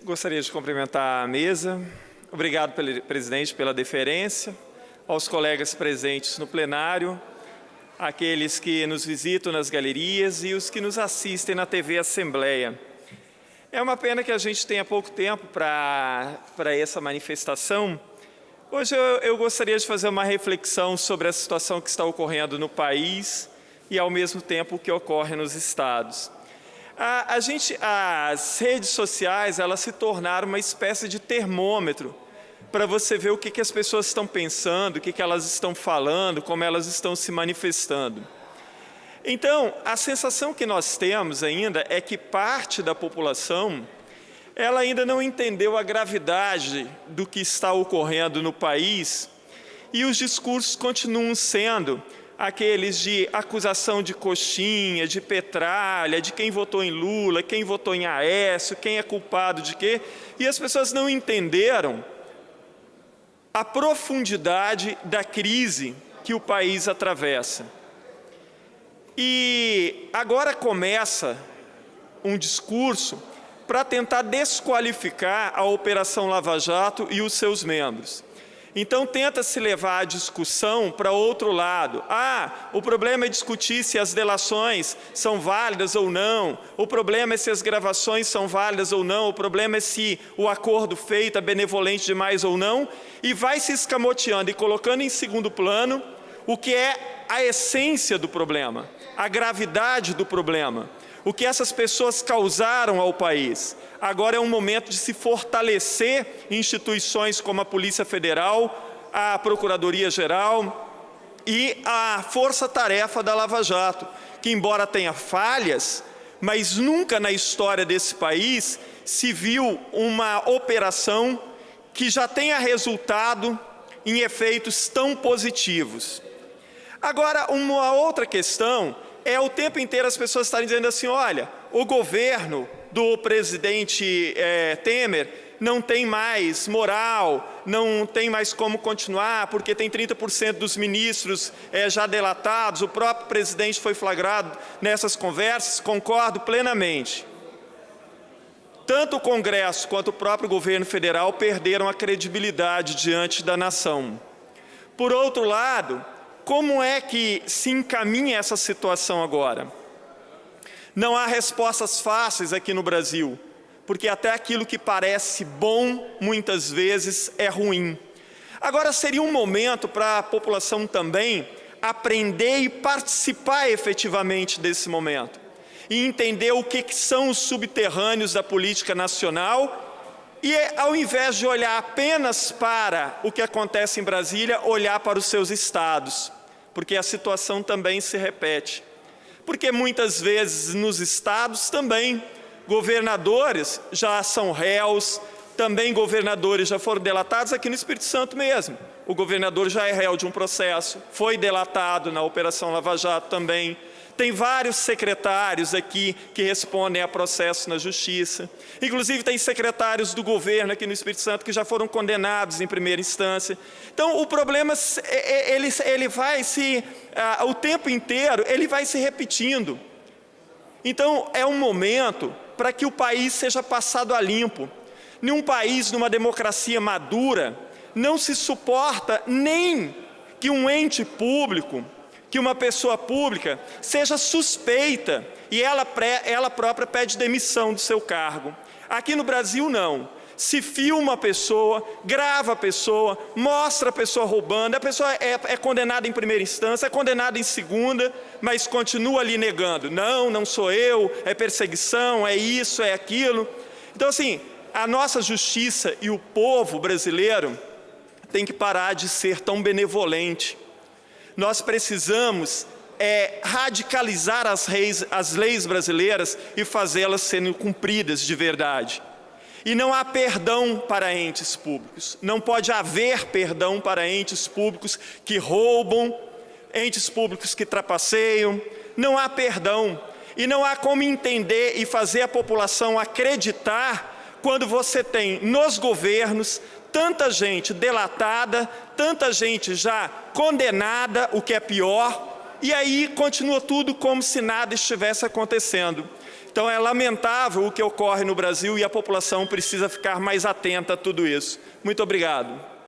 Gostaria de cumprimentar a mesa. Obrigado, presidente, pela deferência. Aos colegas presentes no plenário, aqueles que nos visitam nas galerias e os que nos assistem na TV Assembleia. É uma pena que a gente tenha pouco tempo para essa manifestação. Hoje eu gostaria de fazer uma reflexão sobre a situação que está ocorrendo no país e, ao mesmo tempo, o que ocorre nos estados. As redes sociais, elas se tornaram uma espécie de termômetro para você ver o que as pessoas estão pensando, o que elas estão falando, como elas estão se manifestando. Então, a sensação que nós temos ainda é que parte da população, ela ainda não entendeu a gravidade do que está ocorrendo no país e os discursos continuam sendo aqueles de acusação de coxinha, de petralha, de quem votou em Lula, quem votou em Aécio, quem é culpado de quê, e as pessoas não entenderam a profundidade da crise que o país atravessa. E agora começa um discurso para tentar desqualificar a Operação Lava Jato e os seus membros. Então, tenta-se levar a discussão para outro lado. O problema é discutir se as delações são válidas ou não, o problema é se as gravações são válidas ou não, o problema é se o acordo feito é benevolente demais ou não, e vai se escamoteando e colocando em segundo plano o que é a essência do problema, a gravidade do problema, o que essas pessoas causaram ao país. Agora é um momento de se fortalecer instituições como a Polícia Federal, a Procuradoria-Geral e a Força-Tarefa da Lava Jato, que embora tenha falhas, mas nunca na história desse país se viu uma operação que já tenha resultado em efeitos tão positivos. Agora, uma outra questão é o tempo inteiro as pessoas estarem dizendo assim, olha, o governo do presidente Temer não tem mais moral, não tem mais como continuar, porque tem 30% dos ministros já delatados, o próprio presidente foi flagrado nessas conversas, concordo plenamente. Tanto o Congresso quanto o próprio governo federal perderam a credibilidade diante da nação. Por outro lado, como é que se encaminha essa situação agora? Não há respostas fáceis aqui no Brasil, porque até aquilo que parece bom, muitas vezes, é ruim. Agora, seria um momento para a população também aprender e participar efetivamente desse momento, e entender o que são os subterrâneos da política nacional, e ao invés de olhar apenas para o que acontece em Brasília, olhar para os seus estados, porque a situação também se repete. Porque muitas vezes nos estados também, governadores já são réus, também governadores já foram delatados aqui no Espírito Santo mesmo. O governador já é réu de um processo, foi delatado na Operação Lava Jato também. Tem vários secretários aqui que respondem a processo na Justiça. Inclusive, tem secretários do governo aqui no Espírito Santo que já foram condenados em primeira instância. Então, o problema, ele vai o tempo inteiro, ele vai se repetindo. Então, é um momento para que o país seja passado a limpo. Num país, numa democracia madura, não se suporta nem que um ente público, que uma pessoa pública seja suspeita e ela própria pede demissão do seu cargo. Aqui no Brasil, não. Se filma a pessoa, grava a pessoa, mostra a pessoa roubando, a pessoa é condenada em primeira instância, é condenada em segunda, mas continua ali negando. Não, não sou eu, é perseguição, é isso, é aquilo. Então, assim, a nossa justiça e o povo brasileiro tem que parar de ser tão benevolente. Nós precisamos radicalizar as leis brasileiras e fazê-las serem cumpridas de verdade. E não há perdão para entes públicos. Não pode haver perdão para entes públicos que roubam, entes públicos que trapaceiam. Não há perdão. E não há como entender e fazer a população acreditar quando você tem nos governos tanta gente delatada, tanta gente já condenada, o que é pior, e aí continua tudo como se nada estivesse acontecendo. Então, é lamentável o que ocorre no Brasil e a população precisa ficar mais atenta a tudo isso. Muito obrigado.